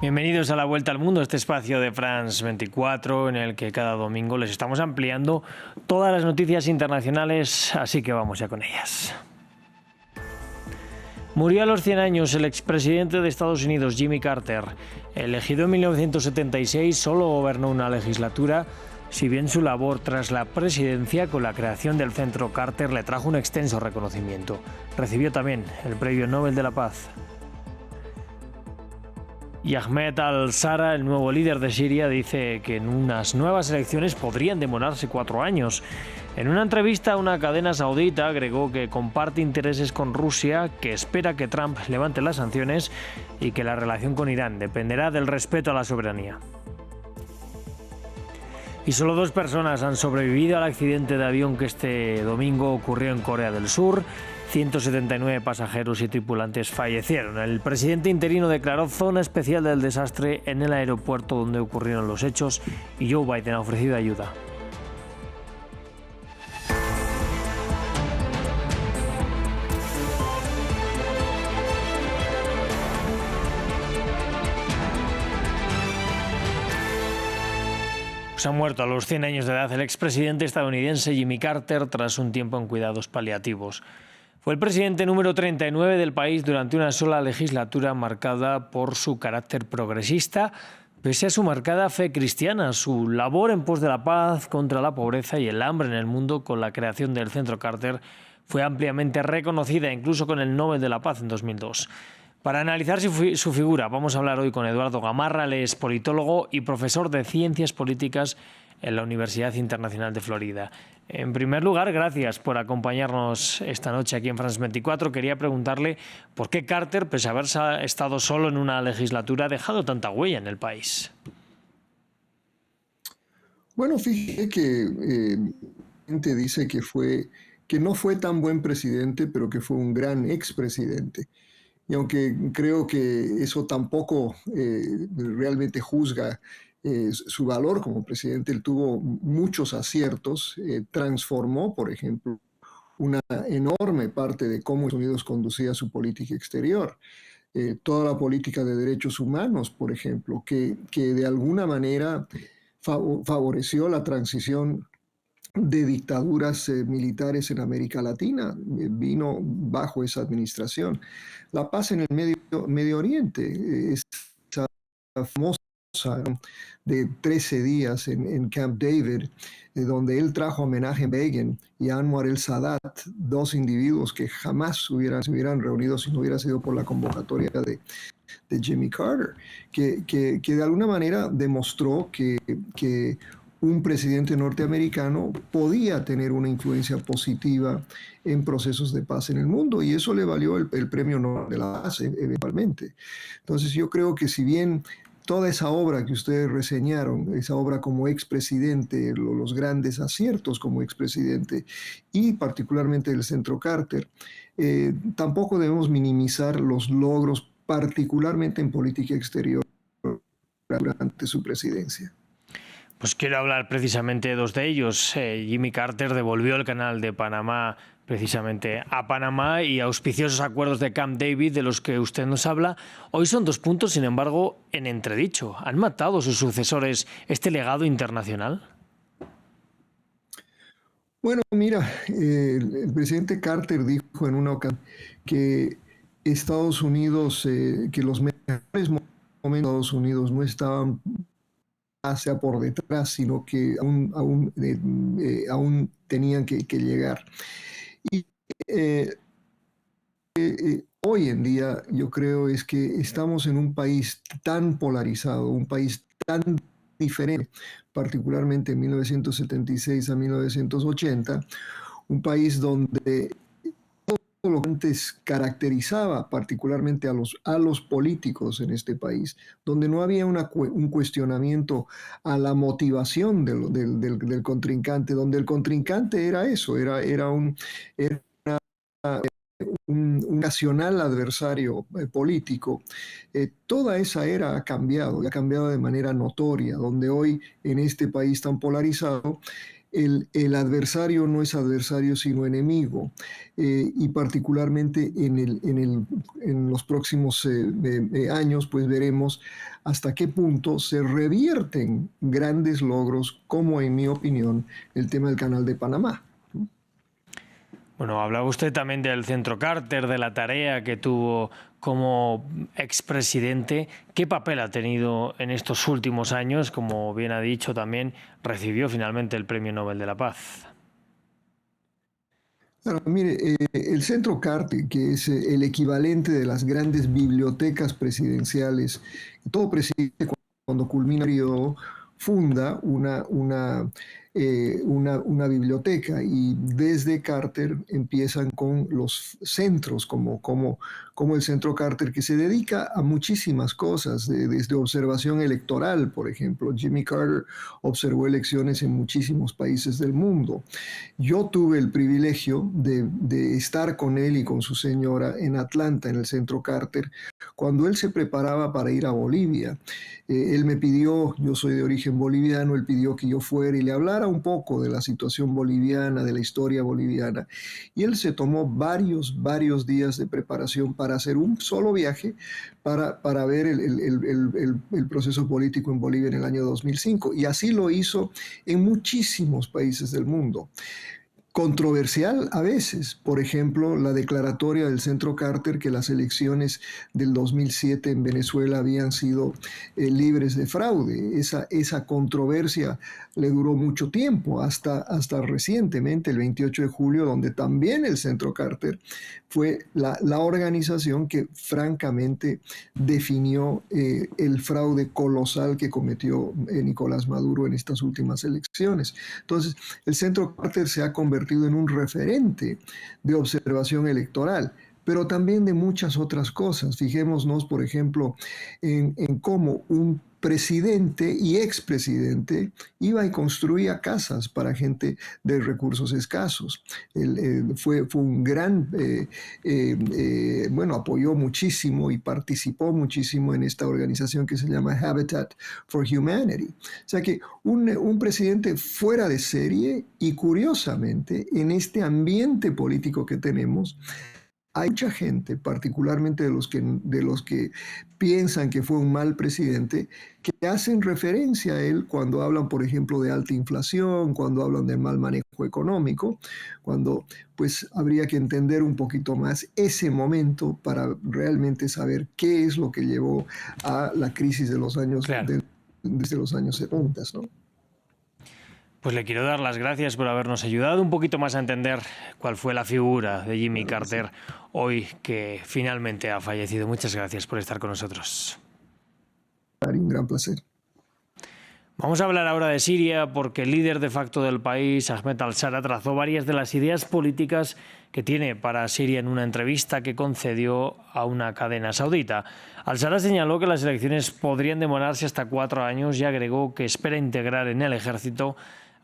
Bienvenidos a La Vuelta al Mundo, este espacio de France 24 en el que cada domingo les estamos ampliando todas las noticias internacionales, así que vamos ya con ellas. Murió a los 100 años el expresidente de Estados Unidos, Jimmy Carter. Elegido en 1976, solo gobernó una legislatura, si bien su labor tras la presidencia con la creación del Centro Carter le trajo un extenso reconocimiento. Recibió también el Premio Nobel de la Paz. Y Ahmed al-Shara, el nuevo líder de Siria, dice que en unas nuevas elecciones podrían demorarse 4 años. En una entrevista a una cadena saudita agregó que comparte intereses con Rusia, que espera que Trump levante las sanciones y que la relación con Irán dependerá del respeto a la soberanía. Y solo 2 personas han sobrevivido al accidente de avión que este domingo ocurrió en Corea del Sur. 179 pasajeros y tripulantes fallecieron. El presidente interino declaró zona especial del desastre en el aeropuerto donde ocurrieron los hechos y Joe Biden ha ofrecido ayuda. Se ha muerto a los 100 años de edad el expresidente estadounidense Jimmy Carter tras un tiempo en cuidados paliativos. Fue el presidente número 39 del país durante una sola legislatura marcada por su carácter progresista, pese a su marcada fe cristiana, su labor en pos de la paz, contra la pobreza y el hambre en el mundo con la creación del Centro Carter fue ampliamente reconocida, incluso con el Nobel de la Paz en 2002. Para analizar su figura vamos a hablar hoy con Eduardo Gamarra, él es politólogo y profesor de Ciencias Políticas en la Universidad Internacional de Florida. En primer lugar, gracias por acompañarnos esta noche aquí en France 24. Quería preguntarle por qué Carter, pese a haber estado solo en una legislatura, ha dejado tanta huella en el país. Bueno, fíjate que gente dice que no fue tan buen presidente, pero que fue un gran expresidente. Y aunque creo que eso tampoco realmente juzga su valor como presidente, él tuvo muchos aciertos, transformó, por ejemplo, una enorme parte de cómo Estados Unidos conducía su política exterior. Toda la política de derechos humanos, por ejemplo, que de alguna manera favoreció la transición de dictaduras militares en América Latina, vino bajo esa administración. La paz en el Medio Oriente, esa famosa de 13 días en Camp David, donde él trajo homenaje a Begin y a Anwar el-Sadat, 2 individuos que jamás se hubieran reunido si no hubiera sido por la convocatoria de Jimmy Carter, que de alguna manera demostró que un presidente norteamericano podía tener una influencia positiva en procesos de paz en el mundo, y eso le valió el Premio Nobel de la Paz eventualmente. Entonces yo creo que si bien toda esa obra que ustedes reseñaron, esa obra como expresidente, los grandes aciertos como expresidente y particularmente el Centro Carter, tampoco debemos minimizar los logros, particularmente en política exterior, durante su presidencia. Pues quiero hablar precisamente de 2 de ellos. Jimmy Carter devolvió el canal de Panamá precisamente a Panamá y auspiciosos acuerdos de Camp David de los que usted nos habla. Hoy son 2 puntos, sin embargo, en entredicho. ¿Han matado sus sucesores este legado internacional? Bueno, mira, el presidente Carter dijo en una ocasión que Estados Unidos, que los mejores momentos de Estados Unidos no estaban sea por detrás, sino que aún tenían que llegar. Y hoy en día yo creo es que estamos en un país tan polarizado, un país tan diferente, particularmente en 1976 a 1980, un país donde lo que antes caracterizaba particularmente a los políticos en este país, donde no había un cuestionamiento a la motivación del contrincante, donde el contrincante era eso, era un nacional adversario político. Toda esa era ha cambiado, y ha cambiado de manera notoria, donde hoy en este país tan polarizado, el adversario no es adversario sino enemigo, y particularmente en los próximos años pues veremos hasta qué punto se revierten grandes logros como, en mi opinión, el tema del Canal de Panamá. Bueno, hablaba usted también del Centro Carter, de la tarea que tuvo como expresidente. ¿Qué papel ha tenido en estos últimos años? Como bien ha dicho también, recibió finalmente el Premio Nobel de la Paz. Claro, mire, el Centro Carter, que es el equivalente de las grandes bibliotecas presidenciales, todo presidente cuando culmina el periodo funda una biblioteca, y desde Carter empiezan con los centros, como el Centro Carter, que se dedica a muchísimas cosas, desde observación electoral, por ejemplo. Jimmy Carter observó elecciones en muchísimos países del mundo. Yo tuve el privilegio de estar con él y con su señora en Atlanta, en el Centro Carter, cuando él se preparaba para ir a Bolivia. Él me pidió, yo soy de origen boliviano, él pidió que yo fuera y le hablara un poco de la situación boliviana, de la historia boliviana. Y él se tomó varios días de preparación para hacer un solo viaje para ver el proceso político en Bolivia en el año 2005. Y así lo hizo en muchísimos países del mundo. Controversial a veces, por ejemplo, la declaratoria del Centro Carter que las elecciones del 2007 en Venezuela habían sido libres de fraude. Esa controversia le duró mucho tiempo, hasta recientemente, el 28 de julio, donde también el Centro Carter fue la organización que francamente definió el fraude colosal que cometió Nicolás Maduro en estas últimas elecciones. Entonces, el Centro Carter se ha convertido en un referente de observación electoral, pero también de muchas otras cosas. Fijémonos, por ejemplo, en cómo un presidente y expresidente iba y construía casas para gente de recursos escasos. Fue un gran, apoyó muchísimo y participó muchísimo en esta organización que se llama Habitat for Humanity. O sea que un presidente fuera de serie, y curiosamente, en este ambiente político que tenemos, hay mucha gente, particularmente de los que piensan que fue un mal presidente, que hacen referencia a él cuando hablan, por ejemplo, de alta inflación, cuando hablan de mal manejo económico, cuando pues habría que entender un poquito más ese momento para realmente saber qué es lo que llevó a la crisis de los años, claro, desde los años 70, ¿no? Pues le quiero dar las gracias por habernos ayudado un poquito más a entender cuál fue la figura de Jimmy Carter hoy, que finalmente ha fallecido. Muchas gracias por estar con nosotros. Un gran placer. Vamos a hablar ahora de Siria, porque el líder de facto del país, Ahmed al-Shara, trazó varias de las ideas políticas que tiene para Siria en una entrevista que concedió a una cadena saudita. Al-Shara señaló que las elecciones podrían demorarse hasta 4 años y agregó que espera integrar en el ejército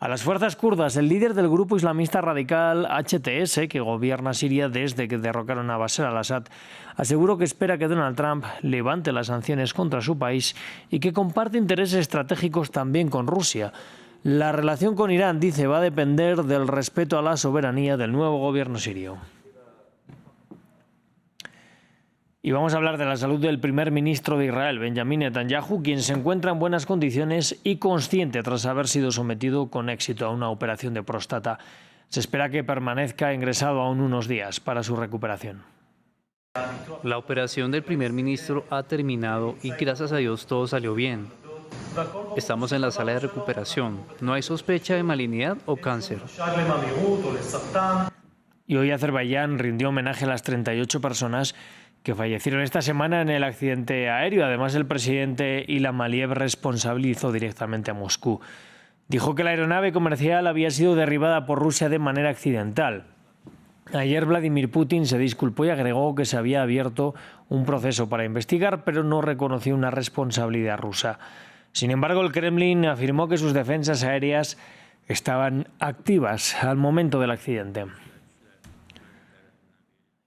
a las fuerzas kurdas. El líder del grupo islamista radical HTS, que gobierna Siria desde que derrocaron a Bashar al-Assad, aseguró que espera que Donald Trump levante las sanciones contra su país y que comparte intereses estratégicos también con Rusia. La relación con Irán, dice, va a depender del respeto a la soberanía del nuevo gobierno sirio. Y vamos a hablar de la salud del primer ministro de Israel, Benjamin Netanyahu, quien se encuentra en buenas condiciones y consciente tras haber sido sometido con éxito a una operación de próstata. Se espera que permanezca ingresado aún unos días para su recuperación. La operación del primer ministro ha terminado y gracias a Dios todo salió bien. Estamos en la sala de recuperación. No hay sospecha de malignidad o cáncer. Y hoy Azerbaiyán rindió homenaje a las 38 personas que fallecieron esta semana en el accidente aéreo. Además, el presidente Ilham Aliyev responsabilizó directamente a Moscú. Dijo que la aeronave comercial había sido derribada por Rusia de manera accidental. Ayer Vladimir Putin se disculpó y agregó que se había abierto un proceso para investigar, pero no reconoció una responsabilidad rusa. Sin embargo, el Kremlin afirmó que sus defensas aéreas estaban activas al momento del accidente.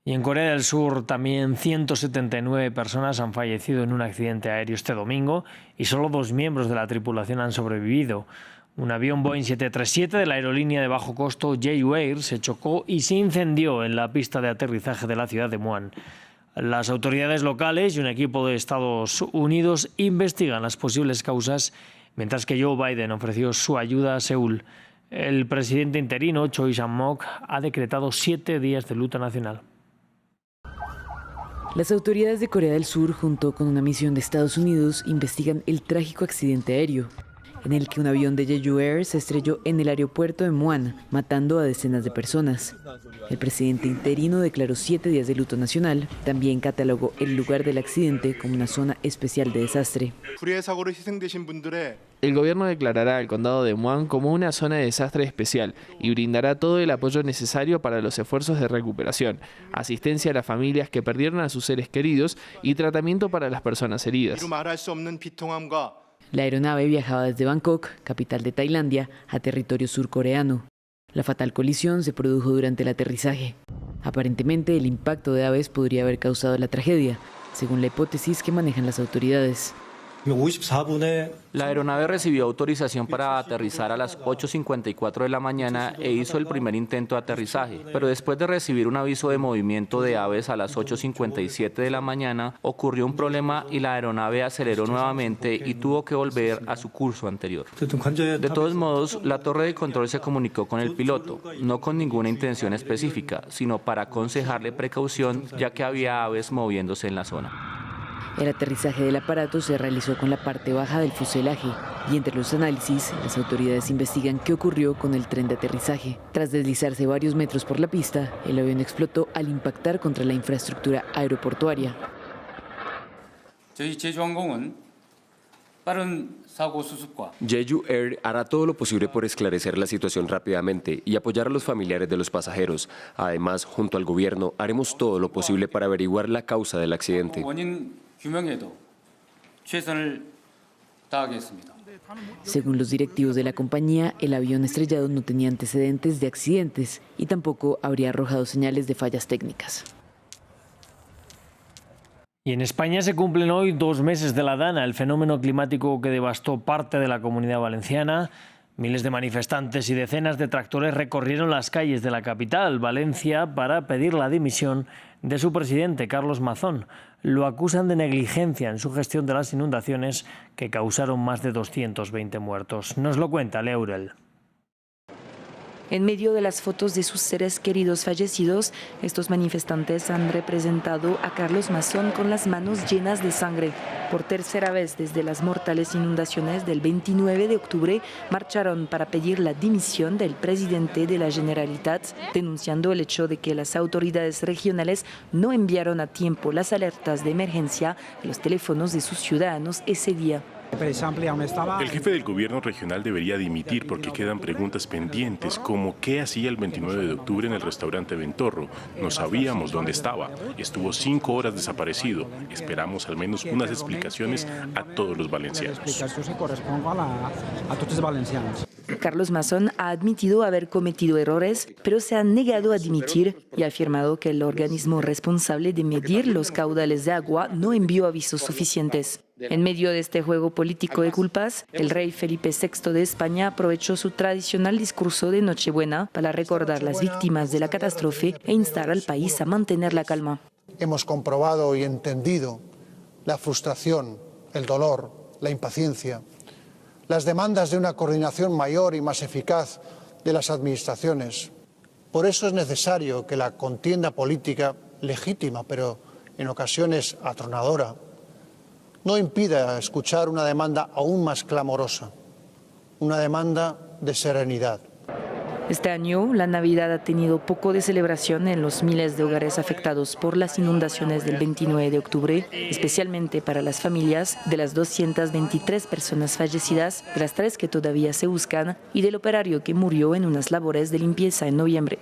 Y en Corea del Sur también 179 personas han fallecido en un accidente aéreo este domingo y solo 2 miembros de la tripulación han sobrevivido. Un avión Boeing 737 de la aerolínea de bajo costo Jeju Air se chocó y se incendió en la pista de aterrizaje de la ciudad de Muan. Las autoridades locales y un equipo de Estados Unidos investigan las posibles causas, mientras que Joe Biden ofreció su ayuda a Seúl. El presidente interino, Choi Sang-mok, ha decretado 7 días de luto nacional. Las autoridades de Corea del Sur, junto con una misión de Estados Unidos, investigan el trágico accidente aéreo en el que un avión de Jeju Air se estrelló en el aeropuerto de Muan, matando a decenas de personas. El presidente interino declaró 7 días de luto nacional. También catalogó el lugar del accidente como una zona especial de desastre. El gobierno declarará el condado de Muan como una zona de desastre especial y brindará todo el apoyo necesario para los esfuerzos de recuperación, asistencia a las familias que perdieron a sus seres queridos y tratamiento para las personas heridas. La aeronave viajaba desde Bangkok, capital de Tailandia, a territorio surcoreano. La fatal colisión se produjo durante el aterrizaje. Aparentemente, el impacto de aves podría haber causado la tragedia, según la hipótesis que manejan las autoridades. La aeronave recibió autorización para aterrizar a las 8:54 de la mañana e hizo el primer intento de aterrizaje, pero después de recibir un aviso de movimiento de aves a las 8:57 de la mañana, ocurrió un problema y la aeronave aceleró nuevamente y tuvo que volver a su curso anterior. De todos modos, la torre de control se comunicó con el piloto, no con ninguna intención específica, sino para aconsejarle precaución, ya que había aves moviéndose en la zona. El aterrizaje del aparato se realizó con la parte baja del fuselaje y entre los análisis, las autoridades investigan qué ocurrió con el tren de aterrizaje. Tras deslizarse varios metros por la pista, el avión explotó al impactar contra la infraestructura aeroportuaria. Jeju Air hará todo lo posible por esclarecer la situación rápidamente y apoyar a los familiares de los pasajeros. Además, junto al gobierno, haremos todo lo posible para averiguar la causa del accidente. Según los directivos de la compañía, el avión estrellado no tenía antecedentes de accidentes y tampoco habría arrojado señales de fallas técnicas. Y en España se cumplen hoy 2 meses de la Dana, el fenómeno climático que devastó parte de la Comunidad Valenciana. Miles de manifestantes y decenas de tractores recorrieron las calles de la capital, Valencia, para pedir la dimisión de su presidente, Carlos Mazón. Lo acusan de negligencia en su gestión de las inundaciones que causaron más de 220 muertos. Nos lo cuenta Lea Urel. En medio de las fotos de sus seres queridos fallecidos, estos manifestantes han representado a Carlos Mazón con las manos llenas de sangre. Por tercera vez desde las mortales inundaciones del 29 de octubre, marcharon para pedir la dimisión del presidente de la Generalitat, denunciando el hecho de que las autoridades regionales no enviaron a tiempo las alertas de emergencia a los teléfonos de sus ciudadanos ese día. El jefe del gobierno regional debería dimitir porque quedan preguntas pendientes como ¿qué hacía el 29 de octubre en el restaurante Ventorro? No sabíamos dónde estaba. Estuvo 5 horas desaparecido. Esperamos al menos unas explicaciones a todos los valencianos. Carlos Mazón ha admitido haber cometido errores, pero se ha negado a dimitir y ha afirmado que el organismo responsable de medir los caudales de agua no envió avisos suficientes. En medio de este juego político de culpas, el rey Felipe VI de España aprovechó su tradicional discurso de Nochebuena para recordar las víctimas de la catástrofe e instar al país a mantener la calma. Hemos comprobado y entendido la frustración, el dolor, la impaciencia, las demandas de una coordinación mayor y más eficaz de las administraciones. Por eso es necesario que la contienda política, legítima pero en ocasiones atronadora, no impida escuchar una demanda aún más clamorosa, una demanda de serenidad. Este año, la Navidad ha tenido poco de celebración en los miles de hogares afectados por las inundaciones del 29 de octubre, especialmente para las familias de las 223 personas fallecidas, de las 3 que todavía se buscan y del operario que murió en unas labores de limpieza en noviembre.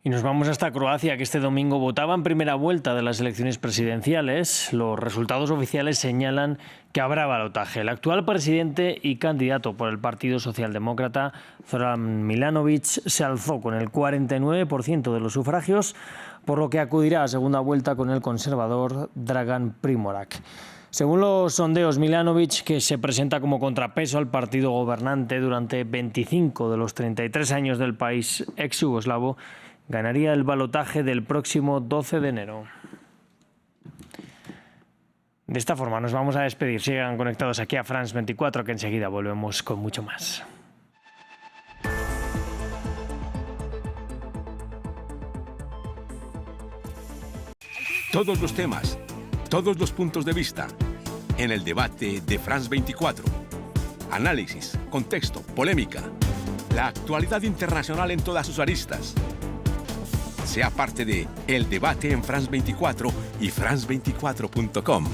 Y nos vamos hasta Croacia, que este domingo votaba en primera vuelta de las elecciones presidenciales. Los resultados oficiales señalan que habrá balotaje. El actual presidente y candidato por el Partido Socialdemócrata, Zoran Milanovic, se alzó con el 49% de los sufragios, por lo que acudirá a segunda vuelta con el conservador Dragan Primorac. Según los sondeos, Milanovic, que se presenta como contrapeso al partido gobernante durante 25 de los 33 años del país ex-yugoslavo, ganaría el balotaje del próximo 12 de enero. De esta forma nos vamos a despedir. Sigan conectados aquí a France 24, que enseguida volvemos con mucho más. Todos los temas, todos los puntos de vista, en el debate de France 24. Análisis, contexto, polémica, la actualidad internacional en todas sus aristas. Sea parte de El Debate en France 24 y France24.com.